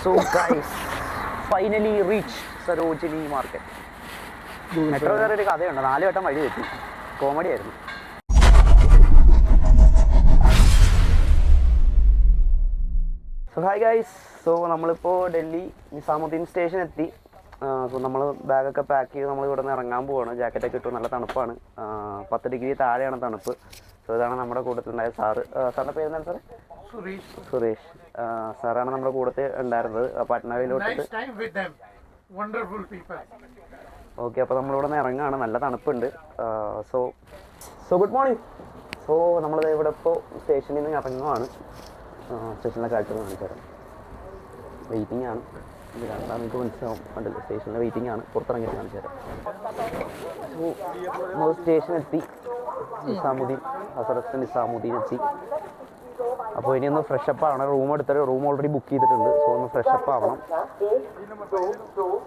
So guys, finally reached Sarojini Market. Metro കയറി ഒരു കഥയുണ്ട്. 4 വട്ടം വഴി തെറ്റി. കോമഡി ആയിരുന്നു. സോ ഹായ് ഗൈസ്, സോ നമ്മളിപ്പോൾ ഡൽഹി നിസാമുദ്ദീൻ സ്റ്റേഷൻ എത്തി. സോ നമ്മൾ ബാഗൊക്കെ പാക്ക് ചെയ്ത് നമ്മൾ ഇവിടെ നിന്ന് ഇറങ്ങാൻ പോവാണ്. ജാക്കറ്റൊക്കെ ഇട്ടു. നല്ല തണുപ്പാണ്. 10 ഡിഗ്രി താഴെയാണ് തണുപ്പ്. സോ ഇതാണ് നമ്മുടെ കൂട്ടത്തിലുണ്ടായ സാറ്. സാറിൻ്റെ പേരെന്താണ് സാറേ? സുരേഷ് സാറാണ് നമ്മുടെ കൂട്ടത്തിൽ ഉണ്ടായിരുന്നത്. പട്നാവിലോട്ട്. ഓക്കെ, അപ്പോൾ നമ്മളിവിടെ നിന്ന് ഇറങ്ങുകയാണ്. നല്ല തണുപ്പുണ്ട്. So good morning. സോ നമ്മൾ ഇവിടെ ഇപ്പോൾ സ്റ്റേഷനിൽ നിന്ന് ഇറങ്ങുകയാണ്. സ്റ്റേഷനിലെ കാഴ്ചകൾ കാണിച്ചു തരാം. വെയിറ്റിംഗ് ആണ്. ഇത് കണ്ടാൽ നിങ്ങൾക്ക് മനസ്സിലാവും. കണ്ടില്ല, സ്റ്റേഷനിലെ വെയിറ്റിംഗ് ആണ്. പുറത്തിറങ്ങിയിട്ട് കാണിച്ചു തരാം. സോ നമ്മൾ സ്റ്റേഷൻ എത്തി. നിസാമുദ്ദീൻ, ഹസരത്ത് നിസാമുദ്ദീൻ എത്തി. അപ്പോൾ ഇനി ഒന്ന് ഫ്രഷപ്പ് ആവണം. റൂം ഓൾറെഡി ബുക്ക് ചെയ്തിട്ടുണ്ട്. സോ ഒന്ന് ഫ്രഷപ്പ് ആവണം.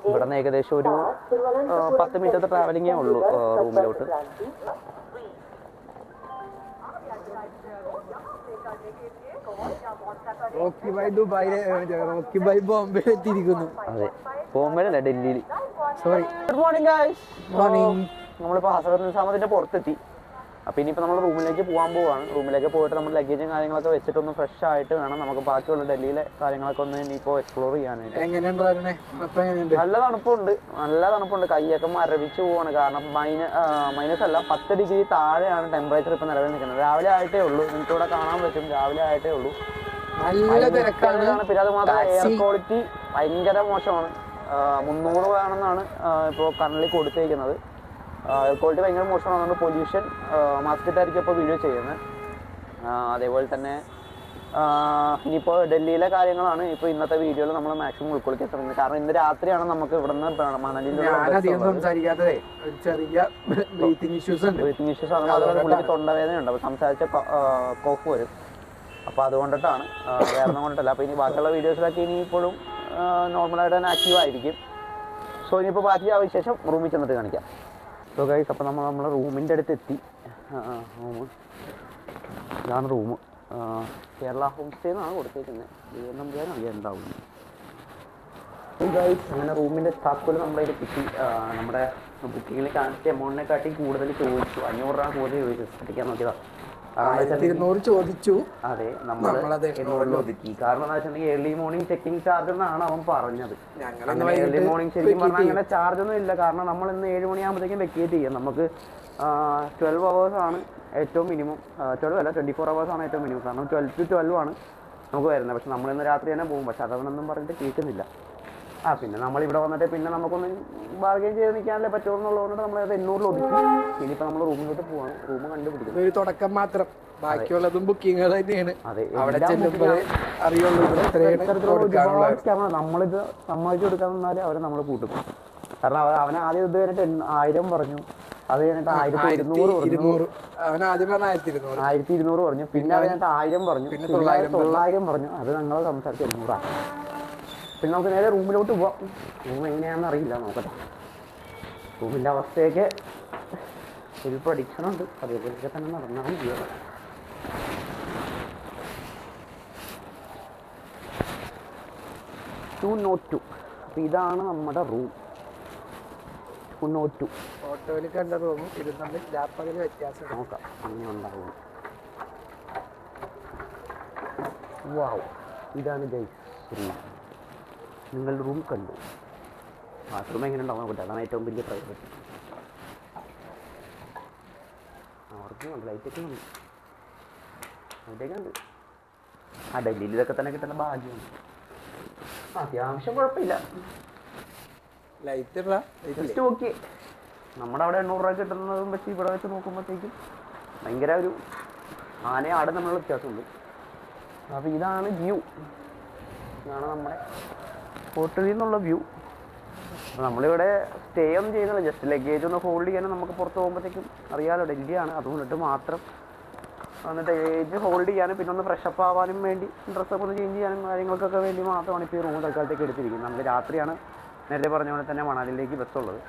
ഇവിടെ നിന്ന് ഏകദേശം ഒരു 10 മിനിറ്റത്തെ ട്രാവലിങ്ങേ ഉള്ളൂ റൂമിലോട്ട്. അതെ, ബോംബെയിലല്ല, ഡൽഹിയിൽ. Sorry. Good morning guys. Morning. നമ്മളിപ്പോൾ ഹസരത്ത് നിസാമുദ്ദീൻ്റെ പുറത്തെത്തി. അപ്പോൾ ഇനിയിപ്പോൾ നമ്മൾ റൂമിലേക്ക് പോകാൻ പോവുകയാണ്. റൂമിലേക്ക് പോയിട്ട് നമ്മൾ ലഗേജും കാര്യങ്ങളൊക്കെ വെച്ചിട്ടൊന്ന് ഫ്രഷ് ആയിട്ട് വേണം നമുക്ക് ബാക്കിയുള്ള ഡൽഹിയിലെ കാര്യങ്ങളൊക്കെ ഒന്ന് ഇനിയിപ്പോൾ എക്സ്പ്ലോർ ചെയ്യാനായിട്ട്. നല്ല തണുപ്പുണ്ട്. കൈയൊക്കെ മരവിച്ച് പോവാണ്. കാരണം മൈനസ് അല്ല, 10 ഡിഗ്രി താഴെയാണ് ടെമ്പറേച്ചർ ഇപ്പോൾ നിലവിൽ നിൽക്കുന്നത്. രാവിലെ ആയിട്ടേ ഉള്ളൂ. നിങ്ങൾക്ക് ഇവിടെ കാണാൻ പറ്റും, രാവിലെ ആയിട്ടേ ഉള്ളൂ. നല്ല തിരക്കാണ്. പിന്നെ അത് മാത്രമല്ല, എയർ ക്വാളിറ്റി ഭയങ്കര മോശമാണ്. 300 വേണമെന്നാണ് ഇപ്പോൾ കറണ്ടിൽ കൊടുത്തേക്കുന്നത്. എയർ ക്വാളിറ്റി ഭയങ്കര മോശമാണ്. അതുകൊണ്ട് പൊല്യൂഷൻ മാസ്ക് ഇട്ടായിരിക്കും ഇപ്പോൾ വീഡിയോ ചെയ്യുന്നത്. അതേപോലെ തന്നെ ഇനിയിപ്പോൾ ഡൽഹിയിലെ കാര്യങ്ങളാണ് ഇപ്പോൾ ഇന്നത്തെ വീഡിയോയിൽ നമ്മൾ മാക്സിമം ഉൾക്കൊള്ളിക്കാൻ ശ്രമിക്കുന്നത്. കാരണം ഇന്ന് രാത്രിയാണ് നമുക്ക് ഇവിടുന്ന് മണലിയിലുള്ള ബ്രീത്തിങ് ഇഷ്യൂസ് ആണ്. അതുപോലെ പുള്ളിക്ക് തൊണ്ടവേദന ഉണ്ട്. അപ്പോൾ സംസാരിച്ച കോഫ് വരും. അപ്പോൾ അതുകൊണ്ടിട്ടാണ്, വേറെ കൊണ്ടിട്ടല്ല. അപ്പോൾ ഇനി ബാക്കിയുള്ള വീഡിയോസിലൊക്കെ ഇനി ഇപ്പോഴും നോർമലായിട്ട് തന്നെ ആക്റ്റീവ് ആയിരിക്കും. സോ ഇനിയിപ്പോൾ ബാക്കി ആ വിശേഷം റൂമിൽ ചെന്നിട്ട് കാണിക്കാം. സോ ഗൈസ്, അപ്പോൾ നമ്മൾ റൂമിൻ്റെ അടുത്ത് എത്തി. ഇതാണ് റൂം. കേരള ഹോം സ്റ്റേ എന്നാണ് കൊടുത്തേക്കുന്നത്. എന്താവും ഗൈസ്. അങ്ങനെ റൂമിൻ്റെ താക്കോൽ നമ്മുടെ കയ്യിൽ കിട്ടി. നമ്മുടെ ബുക്കിങ്ങിൽ കാണിച്ച എമൗണ്ടിനെക്കാട്ടി കൂടുതൽ ചോദിച്ചു. 500 രൂപ കൂടുതൽ ചോദിച്ചു. ശ്രദ്ധിക്കാൻ നോക്കിയതാണ്. 200 ചോദിച്ചു. അതെ, നമ്മൾ 200 ഒതുക്കി. കാരണം എന്താ വെച്ചിട്ടുണ്ടെങ്കിൽ ഏർലി മോർണിംഗ് ചെക്കിംഗ് ചാർജ് എന്നാണ് അവൻ പറഞ്ഞത്. ഏർലി മോർണിംഗ് ശരിക്കും പറഞ്ഞാൽ അങ്ങനെ ചാർജ് ഒന്നും ഇല്ല. കാരണം നമ്മൾ ഇന്ന് 7 മണിയാകുമ്പോഴത്തേക്കും വെക്കേറ്റ് ചെയ്യാം. നമുക്ക് 12 hours ആണ് ഏറ്റവും മിനിമം. 12 അല്ല, 24 hours ആണ് ഏറ്റവും മിനിമം. കാരണം 12 to 12 ആണ് നമുക്ക് വരുന്നത്. പക്ഷെ നമ്മളിന്ന് രാത്രി തന്നെ പോകും. പക്ഷെ അതവനൊന്നും പറഞ്ഞിട്ട് കേൾക്കുന്നില്ല. പിന്നെ നമ്മളിവിടെ വന്നിട്ട് പിന്നെ നമുക്കൊന്ന് ബാർഗെയിൻ ചെയ്ത് നിൽക്കാനല്ലേ പറ്റുള്ളൂ എന്നുള്ളതുകൊണ്ട് നമ്മൾ 800 ഒതുക്കി. ഇനിയിപ്പോൾ നമ്മൾ റൂമിലോട്ട് പോവാണ്. റൂം കണ്ടുപിടിക്കും. ഒരു തുടക്കം മാത്രം, ബാക്കിയുള്ളതും ബുക്കിങ്ങുകൾ തന്നെയാണ്. അതെ, നമ്മളിത് സമ്മതിച്ചു കൊടുക്കാൻ നിന്നാലും അവരെ നമ്മൾ കൂട്ടും. കാരണം അവൻ ആദ്യം ഇത് കഴിഞ്ഞിട്ട് 1000 പറഞ്ഞു. അത് കഴിഞ്ഞിട്ട് 1200 പറഞ്ഞു. 1200 പറഞ്ഞു. പിന്നെ അത് കഴിഞ്ഞിട്ട് 1000 പറഞ്ഞു. 900 പറഞ്ഞു. അത് ഞങ്ങൾ സംസാരിച്ച് 800 ആണ്. പിന്നെ നമുക്ക് നേരെ റൂമിലോട്ട് പോവാം. റൂം എങ്ങനെയാണെന്ന് അറിയില്ല, നോക്കട്ടെ. റൂമിൻ്റെ അവസ്ഥയൊക്കെ ഒരു പ്രഡിക്ഷനുണ്ട്. അതേപോലെയൊക്കെ തന്നെ നടന്നാൽ മതിയോ. 202. അപ്പോൾ ഇതാണ് നമ്മുടെ റൂം. 202 ഫോട്ടോയിൽ കണ്ട റൂമും ഇത് തമ്മിൽ ലാപ്പതിൽ വ്യത്യാസം നോക്കാം. അങ്ങനെ ഉണ്ടാവും. വാവ്, ഇതാണ് ഗൈസ് റൂം. നിങ്ങളുടെ റൂം കണ്ടു. ബാത്റൂം എങ്ങനെ ഉണ്ടാവും നോക്കട്ടെ. അതാണ് ഏറ്റവും വലിയ പ്രയോറിറ്റി. അവർക്ക് ലൈറ്റൊക്കെ ഉണ്ട്. ലൈറ്റൊക്കെ ഉണ്ട്. ഡൽഹിയിൽ ഇതൊക്കെ തന്നെ കിട്ടുന്ന ഭാഗ്യമാണ്. അത്യാവശ്യം കുഴപ്പമില്ല. Light okay. നമ്മുടെ അവിടെ 800 രൂപ കിട്ടുന്നതും പക്ഷേ ഇവിടെ വെച്ച് നോക്കുമ്പോഴത്തേക്കും ഭയങ്കര ഒരു ആനയും ആടും തമ്മിലുള്ള വ്യത്യാസമുണ്ട്. അപ്പോൾ ഇതാണ് വ്യൂ. ഇതാണ് നമ്മുടെ ഹോട്ടലിൽ നിന്നുള്ള വ്യൂ. നമ്മളിവിടെ സ്റ്റേ ഒന്നും ചെയ്യുന്നില്ല. ജസ്റ്റ് ലഗേജ് ഒന്ന് ഹോൾഡ് ചെയ്യാനും നമുക്ക് പുറത്ത് പോകുമ്പോഴത്തേക്കും അറിയാമല്ലോ, ഡൽഹിയാണ്. അതുകൊണ്ടിട്ട് മാത്രം വന്നിട്ട് ലഗേജ് ഹോൾഡ് ചെയ്യാനും പിന്നെ ഒന്ന് ഫ്രഷപ്പ് ആവാനും വേണ്ടി ഡ്രസ്സൊക്കെ ഒന്ന് ചേഞ്ച് ചെയ്യാനും കാര്യങ്ങൾക്കൊക്കെ വേണ്ടി മാത്രമാണ് ഇപ്പോൾ ഈ റൂം തൽക്കാലത്തേക്ക് എടുത്തിരിക്കുന്നത്. നമുക്ക് രാത്രിയാണ് നേരത്തെ പറഞ്ഞ പോലെ തന്നെ മണാലിയിലേക്ക് ബസ്സുള്ളത്.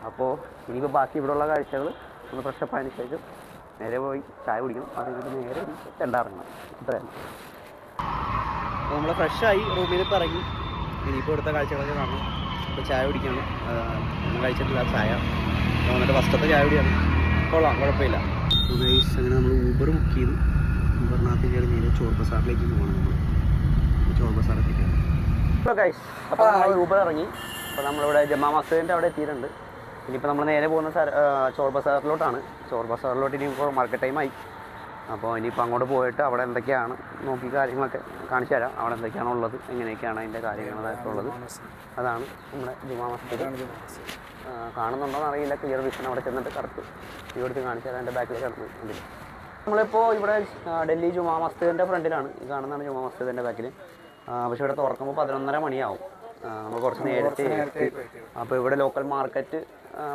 അപ്പോൾ ഇനിയിപ്പോൾ ബാക്കി ഇവിടെയുള്ള കാഴ്ചകൾ ഒന്ന് ഫ്രഷപ്പ് ആയതിനു ശേഷം നേരെ പോയി ചായ കുടിക്കണം. അത് കഴിഞ്ഞിട്ട് നേരെ ചെണ്ടാറങ്ങണം. അത്രയാണ്. അപ്പോൾ നമ്മൾ ഫ്രഷായി റൂമിൽ നിന്ന് ഇപ്പോൾ ഇറങ്ങി. ഇനിയിപ്പോൾ എടുത്ത കാഴ്ചകളൊക്കെ കാണണം. ഇപ്പോൾ ചായ കുടിക്കണം. ഒന്നും കഴിച്ചിട്ടില്ല ചായ. വന്നിട്ട് ഫസ്റ്റത്തെ ചായ കുടിയാണ്. കൊള്ളാം, കുഴപ്പമില്ല. ഗൈസ് അങ്ങനെ നമ്മൾ ഊബർ ബുക്ക് ചെയ്തു. ഊബറിനകത്ത് കയറി നേരെ ചോർ ബസാറിലേക്ക് പോകണം. നമ്മൾ ചോർ ബസാറെത്തിക്കാം. ഹലോ ഗൈസ്, അപ്പോൾ നമ്മൾ ഊബർ ഇറങ്ങി. അപ്പോൾ നമ്മളിവിടെ ജമാ മസ്ജിദിൻ്റെ അവിടെ എത്തിയിട്ടുണ്ട്. ഇനിയിപ്പോൾ നമ്മൾ നേരെ പോകുന്ന ചോർ ബസാറിലോട്ടാണ്. ചോർ ബസാറിലോട്ട് ഇനിയിപ്പോൾ മാർക്കറ്റ് ടൈമായി. അപ്പോൾ ഇനിയിപ്പോൾ അങ്ങോട്ട് പോയിട്ട് അവിടെ എന്തൊക്കെയാണ് നോക്കി കാര്യങ്ങളൊക്കെ കാണിച്ചു തരാം. അവിടെ എന്തൊക്കെയാണ് ഉള്ളത്, എങ്ങനെയൊക്കെയാണ് അതിൻ്റെ കാര്യങ്ങളൊക്കെ ഉള്ളത്. അതാണ് നമ്മുടെ ജുമാ മസ്ജിദ്. കാണുന്നുണ്ടോയെന്ന് അറിയില്ല, ക്ലിയർ വിഷൻ. അവിടെ ചെന്നിട്ട് കറക്റ്റ് ഇവിടുത്തെ കാണിച്ചു തരാം. എൻ്റെ ബാക്കിലേക്ക് കിടന്ന് ഇതിൽ നമ്മളിപ്പോൾ ഇവിടെ ഡൽഹി ജുമാ മസ്ജിദിൻ്റെ ഫ്രണ്ടിലാണ്. ഈ കാണുന്നതാണ് ജുമാ മസ്ജിദിൻ്റെ ബാക്കിൽ. പക്ഷേ ഇവിടെ തുറക്കുമ്പോൾ 11:30 മണിയാവും. നമ്മൾ കുറച്ച് നേരത്തെ എത്തി. അപ്പോൾ ഇവിടെ ലോക്കൽ മാർക്കറ്റ്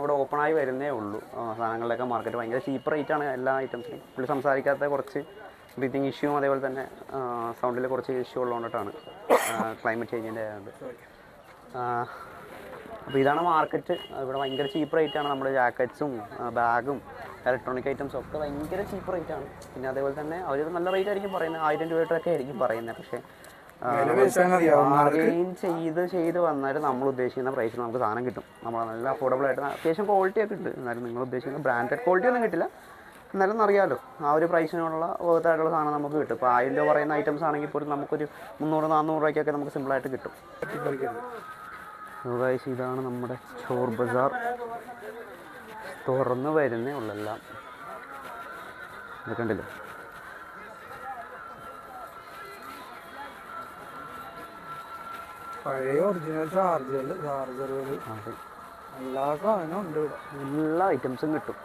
ഇവിടെ ഓപ്പണായി വരുന്നേ ഉള്ളൂ. സാധനങ്ങളുടെയൊക്കെ മാർക്കറ്റ് ഭയങ്കര ചീപ്പ് റേറ്റാണ് എല്ലാ ഐറ്റംസിനും. പുള്ളി സംസാരിക്കാത്ത കുറച്ച് ബ്രീത്തിങ് ഇഷ്യൂവും അതേപോലെ തന്നെ സൗണ്ടിൽ കുറച്ച് ഇഷ്യൂ ഉള്ളതുകൊണ്ടിട്ടാണ്, ക്ലൈമറ്റ് ചേഞ്ചിൻ്റെ ആയതുകൊണ്ട്. അപ്പോൾ ഇതാണ് മാർക്കറ്റ്. ഇവിടെ ഭയങ്കര ചീപ്പ് റേറ്റാണ്. നമ്മുടെ ജാക്കറ്റ്സും ബാഗും ഇലക്ട്രോണിക് ഐറ്റംസും ഒക്കെ ഭയങ്കര ചീപ്പ് റേറ്റാണ്. പിന്നെ അതേപോലെ തന്നെ അവർ നല്ല റേറ്റ് ആയിരിക്കും പറയുന്നത്, 1000 രൂപയൊക്കെ ആയിരിക്കും പറയുന്നത്. പക്ഷേ ബാർഗെയിൻ ചെയ്ത് വന്നാൽ നമ്മൾ ഉദ്ദേശിക്കുന്ന പ്രൈസിന് നമുക്ക് സാധനം കിട്ടും. നമ്മൾ നല്ല അഫോർഡബിൾ ആയിട്ട് അത്യാവശ്യം ക്വാളിറ്റി ഒക്കെ ഉണ്ട്. എന്നാലും നിങ്ങൾ ഉദ്ദേശിക്കുന്ന ബ്രാൻഡഡ് ക്വാളിറ്റി ഒന്നും കിട്ടില്ല. എന്നാലും അറിയാമല്ലോ, ആ ഒരു പ്രൈസിനുള്ള വേർത്തായിട്ടുള്ള സാധനം നമുക്ക് കിട്ടും. ഇപ്പോൾ 1000 രൂപ പറയുന്ന ഐറ്റംസ് ആണെങ്കിൽ പോലും നമുക്കൊരു 300-400 രൂപയ്ക്കൊക്കെ നമുക്ക് സിമ്പിളായിട്ട് കിട്ടും. ഗൈസ്, ഇതാണ് നമ്മുടെ ചോർ ബസാർ. തുറന്ന് വരുന്നേ ഉള്ളെല്ലാം. ഇതൊക്കെ ഉണ്ടല്ലോ. പഴയ ഒറിജിനൽ ചാർജറുകൾ എല്ലാ സാധനവും ഉണ്ട്. എല്ലാ ഐറ്റംസും കിട്ടും.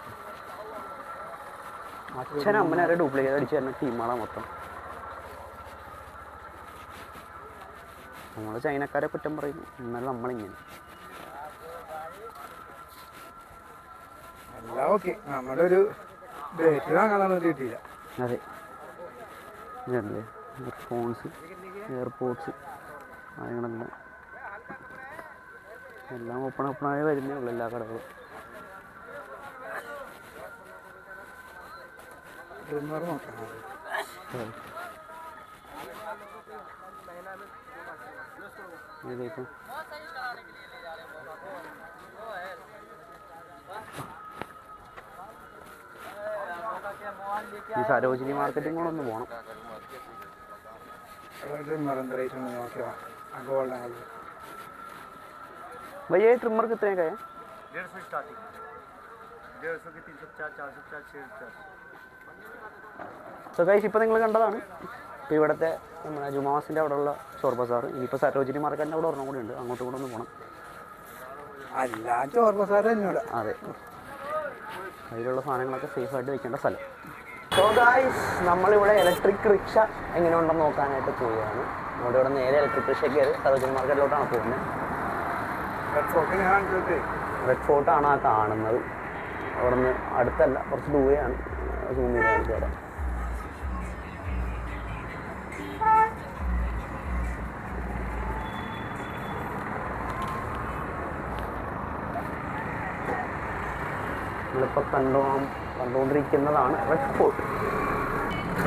അച്ഛനമ്മനെ ഡ്യൂപ്ലിക്കേറ്റ് അടിച്ച് തരുന്ന ടീമുകളാണ് മൊത്തം. നമ്മൾ ചൈനക്കാരെ കുറ്റം പറയുന്നു, എന്നാലും നമ്മളിങ്ങനെ. എല്ലാം ഓക്കെ, നമ്മുടെ ഒരു ഡേറ്റ് വാങ്ങാൻ കിട്ടിയില്ല. അതെ, ഇതല്ലേ ഇയർഫോൺസ്, എയർപോർട്സ്, കാര്യങ്ങളെല്ലാം എല്ലാം ഓപ്പണായി വരുന്നേ ഉള്ളൂ എല്ലാ കടകളും. ഏതേക്കും ഈ സരോജിനി മാർക്കറ്റും കൂടെ ഒന്ന് പോകണം. भैया ये ट्रिमर कितने का है? 150 स्टार्टिंग, 150 की 350, 450, 650. സോ ഗൈസ്, ഇപ്പോൾ നിങ്ങൾ കണ്ടതാണ് ഇപ്പോൾ ഇവിടുത്തെ നമ്മുടെ ജുമാസിൻ്റെ അവിടെയുള്ള ചോർ ബസാർ. ഇനിയിപ്പോൾ സരോജിനി മാർക്കറ്റിൻ്റെ അവിടെ ഒരെണ്ണം കൂടി ഉണ്ട്, അങ്ങോട്ടും കൂടെ ഒന്ന് പോകണം. അല്ല, ചോർ ബസാർ തന്നെയാണ്. അതെ, അതിലുള്ള സാധനങ്ങളൊക്കെ സേഫായിട്ട് വെക്കേണ്ട സ്ഥലം. സോ ഗൈസ്, നമ്മളിവിടെ ഇലക്ട്രിക് റിക്ഷ എങ്ങനെ ഉണ്ടെന്ന് നോക്കാനായിട്ട് പോവുകയാണ്. നമ്മുടെ ഇവിടെ നേരെ ഇലക്ട്രിക് റിക്ഷ കയറി സരോജിനി മാർക്കറ്റിലോട്ടാണ് പോകുന്നത്. റെഡ് ഫോർട്ടാണ് ആ കാണുന്നത്. അവിടെ നിന്ന് അടുത്തല്ല, കുറച്ച് ദൂരെയാണ്. സൂം ചെയ്ത് കാണിച്ചു തരാം. നമ്മളിപ്പോൾ കണ്ടുകൊണ്ടിരിക്കുന്നതാണ് റെഡ് ഫോർട്ട്.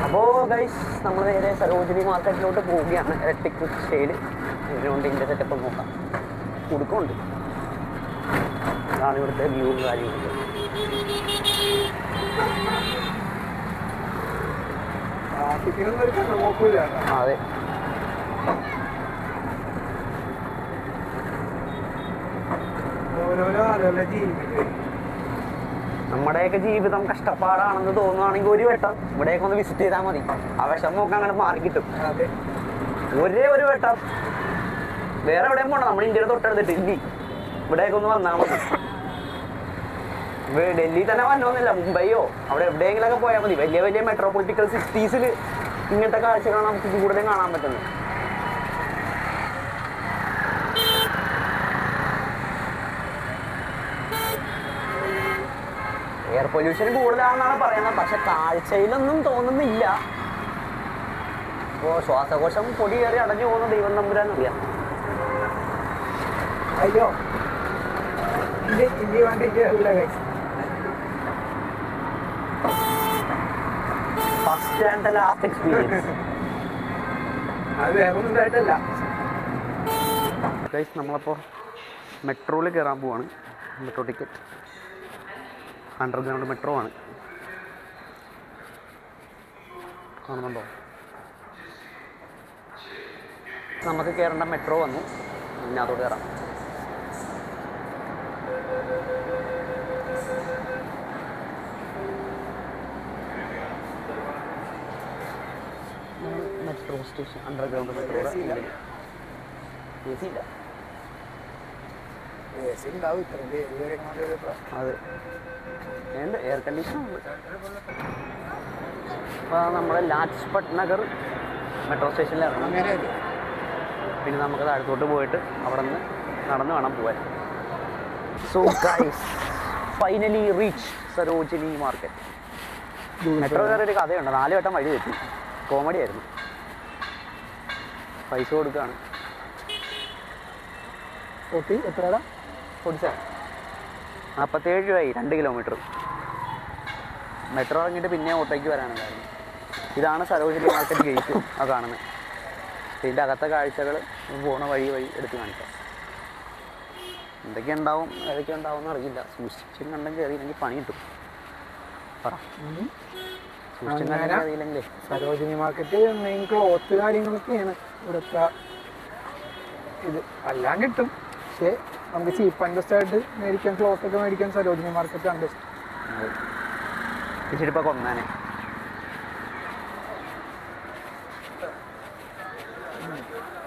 അപ്പോൾ ഗൈസ്, നമ്മൾ നേരെ സരോജിനി മാർക്കറ്റിലോട്ട് പോവുകയാണ് ഇലക്ട്രിക് റിക്ഷയിൽ. ഇതിനുകൊണ്ട് ഇതിൻ്റെ സെറ്റപ്പ് നോക്കാം. കൊടുക്കുന്നുണ്ട്. അതാണ് ഇവിടുത്തെ വ്യൂവും കാര്യങ്ങളൊക്കെ. അതെ, നമ്മുടെയൊക്കെ ജീവിതം കഷ്ടപ്പാടാണെന്ന് തോന്നുകയാണെങ്കിൽ ഒരു വട്ടം ഇവിടെയൊക്കെ ഒന്ന് വിസിറ്റ് ചെയ്താൽ മതി. ആ വിഷമമൊക്കെ അങ്ങനെ മാറി കിട്ടും. ഒരേ ഒരു വട്ടം വേറെ എവിടെയും പോകണം. നമ്മുടെ ഇന്ത്യയുടെ തൊട്ടടുത്ത് ഡൽഹി, ഇവിടെയൊക്കെ ഒന്ന് വന്നാൽ മതി. ഡൽഹി തന്നെ വന്നോന്നില്ല, മുംബൈയോ അവിടെ എവിടെയെങ്കിലൊക്കെ പോയാൽ മതി. വലിയ വലിയ മെട്രോപൊളിറ്റിക്കൽ സിറ്റീസിൽ ഇങ്ങനത്തെ കാഴ്ചകളാണ് നമുക്ക് കൂടുതലും കാണാൻ പറ്റുന്നത്. എയർ പൊല്യൂഷൻ കൂടുതലാണെന്നാണ് പറയുന്നത്, പക്ഷെ കാഴ്ചയിലൊന്നും തോന്നുന്നില്ല. അപ്പോൾ ശ്വാസകോശം പൊടി കയറി അടഞ്ഞു പോകുന്ന ദൈവം തമ്പുരാനറിയാം. അയ്യോ, ഫസ്റ്റ് ആൻഡ് ലാസ്റ്റ് എക്സ്പീരിയൻസ്. അത് വേറെ ഒന്നും ഉണ്ടായിട്ടല്ല. ഗൈസ് നമ്മളപ്പോൾ മെട്രോയിൽ കയറാൻ പോവാണ്. മെട്രോ ടിക്കറ്റ് അണ്ടർഗ്രൗണ്ട് മെട്രോ ആണ്. കാണുന്നുണ്ടോ? നമുക്ക് കയറേണ്ട മെട്രോ വന്നു. പിന്നെ അതോട് കയറാം. Metro station underground metro. AC ഇല്ല. AC ഉണ്ടാവും ഇത്രയും പേര് അതെ ഉണ്ട്, എയർ കണ്ടീഷൻ ഉണ്ട്. അപ്പോൾ നമ്മുടെ ലാജ്പത് നഗർ മെട്രോ സ്റ്റേഷനിലാണ്. അങ്ങനെയല്ലേ? പിന്നെ നമുക്ക് താഴത്തോട്ട് പോയിട്ട് അവിടെ നിന്ന് നടന്ന് വേണം പോകാൻ. So guys finally reach Sarojini market. Metro കയറിയൊരു കഥയുണ്ട്. 4 വട്ടം വഴി തെറ്റി. കോമഡി ആയിരുന്നു. പൈസ കൊടുക്കുകയാണ്. എത്രടാ? 47 രൂപയായി 2 കിലോമീറ്റർ. മെട്രോ ഇറങ്ങിയിട്ട് പിന്നെ ഓട്ടോയ്ക്ക് വരാനുണ്ടായിരുന്നു. ഇതാണ് സരോജിനി മാർക്കറ്റ് ഗേറ്റ് ആ കാണുന്നത്. ഇതിൻ്റെ അകത്തെ കാഴ്ചകൾ പോണ വഴി എടുത്ത് കാണിക്കാം. എന്തൊക്കെ ഉണ്ടാവും ഏതൊക്കെ ഉണ്ടാവും എന്ന് അറിയില്ല. സൂക്ഷിച്ചും കണ്ടും കയറിയില്ലെങ്കിൽ പണി കിട്ടും. പറ സൂക്ഷിച്ചും കണ്ടും കയറിയില്ലെങ്കിലേ. സരോജിനി മാർക്കറ്റ് മെയിൻ ക്ലോത്ത് കാര്യങ്ങളൊക്കെയാണ് ഇവിടുത്തെ ഇത്. എല്ലാം കിട്ടും, പക്ഷേ നമുക്ക് ചീപ്പ് ആൻഡ് ബെസ്റ്റ് ആയിട്ട് മേടിക്കാൻ ക്ലോത്ത് ഒക്കെ മേടിക്കാൻ സരോജിനി മാർക്കറ്റ് ആണ് ബെസ്റ്റ്. ഇച്ചിരിപ്പോൾ കൊന്നാനെ.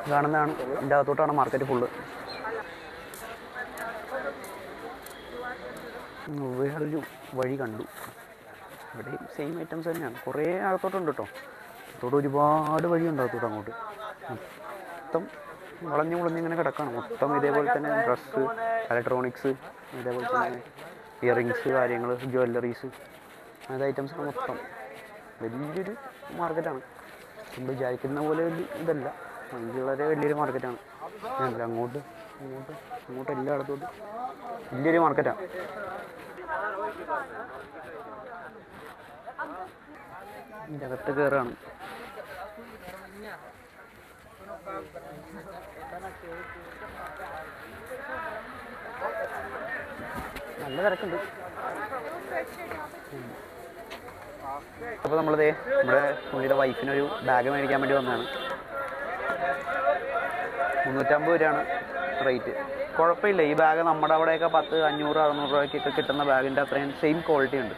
കാണുന്നതാണ്. ഇതിൻ്റെ അകത്തോട്ടാണ് മാർക്കറ്റ് ഫുള്ള്. വേറൊരു വഴി കണ്ടു. ഇവിടെയും സെയിം ഐറ്റംസ് തന്നെയാണ്. കുറേ അകത്തോട്ടുണ്ട് കേട്ടോ. അകത്തോട്ട് ഒരുപാട് വഴിയുണ്ട് അകത്തോട്ട് അങ്ങോട്ട്. മൊത്തം വളഞ്ഞു ഇങ്ങനെ കിടക്കുകയാണ്. മൊത്തം ഇതേപോലെ തന്നെ ഡ്രസ്സ്, ഇലക്ട്രോണിക്സ്, ഇതേപോലെ തന്നെ ഇയറിങ്സ്, കാര്യങ്ങൾ, ജ്വല്ലറീസ്, അങ്ങനത്തെ ഐറ്റംസാണ് മൊത്തം. വലിയൊരു മാർക്കറ്റാണ്. നമ്മൾ വിചാരിക്കുന്ന പോലെ വലിയ ഇതല്ല. വളരെ വലിയൊരു മാർക്കറ്റാണ്. ഞാനല്ല അങ്ങോട്ട് എല്ലായിടത്തോട്ട് വലിയൊരു മാർക്കറ്റാണ്. ഇതിൻ്റെ അകത്ത് കയറുകയാണ്. നല്ല തിരക്കുണ്ട്. അപ്പോൾ നമ്മളിതേ നമ്മുടെ പുള്ളിയുടെ വൈഫിനൊരു ബാഗ് മേടിക്കാൻ വേണ്ടി വന്നതാണ്. 350 രൂപയാണ് റേറ്റ്. കുഴപ്പമില്ല. ഈ ബാഗ് നമ്മുടെ അവിടെയൊക്കെ 10, 500, 600 രൂപയ്ക്കൊക്കെ കിട്ടുന്ന ബാഗിൻ്റെ അത്രയും സെയിം ക്വാളിറ്റി ഉണ്ട്.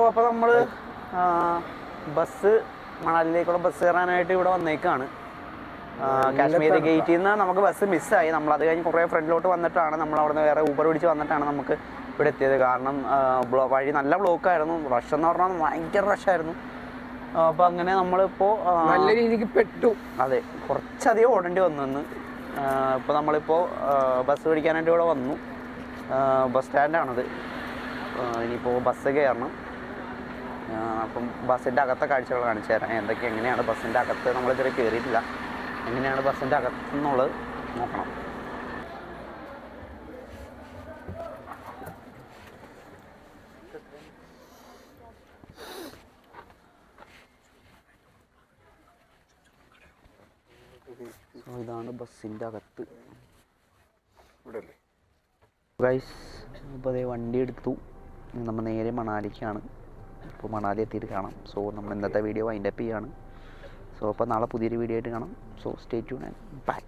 അപ്പോൾ നമ്മൾ മണാലിയിലേക്കുള്ള ബസ് കയറാനായിട്ട് ഇവിടെ വന്നേക്കാണ്. കാശ്മീരി ഗേറ്റിൽ നിന്ന് നമുക്ക് ബസ് മിസ്സായി. നമ്മളത് കഴിഞ്ഞ് കുറേ ഫ്രണ്ടിലോട്ട് വന്നിട്ടാണ് നമ്മൾ അവിടെ നിന്ന് വേറെ ഊബർ പിടിച്ച് വന്നിട്ടാണ് നമുക്ക് ഇവിടെ എത്തിയത്. കാരണം വഴി നല്ല ബ്ലോക്കായിരുന്നു. റഷ് എന്ന് പറഞ്ഞാൽ ഭയങ്കര റഷായിരുന്നു. അപ്പോൾ അങ്ങനെ നമ്മളിപ്പോൾ നല്ല രീതിക്ക് പെട്ടു. അതെ, കുറച്ചധികം ഓടേണ്ടി വന്നു. ഇപ്പോൾ നമ്മളിപ്പോൾ ബസ് പിടിക്കാനായിട്ട് ഇവിടെ വന്നു. ബസ് സ്റ്റാൻഡാണത്. ഇനിയിപ്പോൾ ബസ് കയറണം. അപ്പം ബസ്സിൻ്റെ അകത്തെ കാഴ്ചകൾ കാണിച്ചു തരാം. എങ്ങനെയാണ് ബസ്സിൻ്റെ അകത്ത്, നമ്മളിതുവരെ കയറിയിട്ടില്ല. എങ്ങനെയാണ് ബസ്സിൻ്റെ അകത്തെന്നുള്ളത് നോക്കണം. ഇതാണ് ബസ്സിൻ്റെ അകത്ത്. ഗൈസ്, അപ്പോൾ അതേ വണ്ടി എടുത്തു. നമ്മൾ നേരെ മണാലിക്കാണ്. ഇപ്പോൾ മണാലി എത്തിയിട്ട് കാണാം. സോ നമ്മൾ ഇന്നത്തെ വീഡിയോ വൈൻഡ് അപ്പ് ചെയ്യാണ്. സോ അപ്പോൾ നാളെ പുതിയൊരു വീഡിയോ ആയിട്ട് കാണാം. So stay tune and by.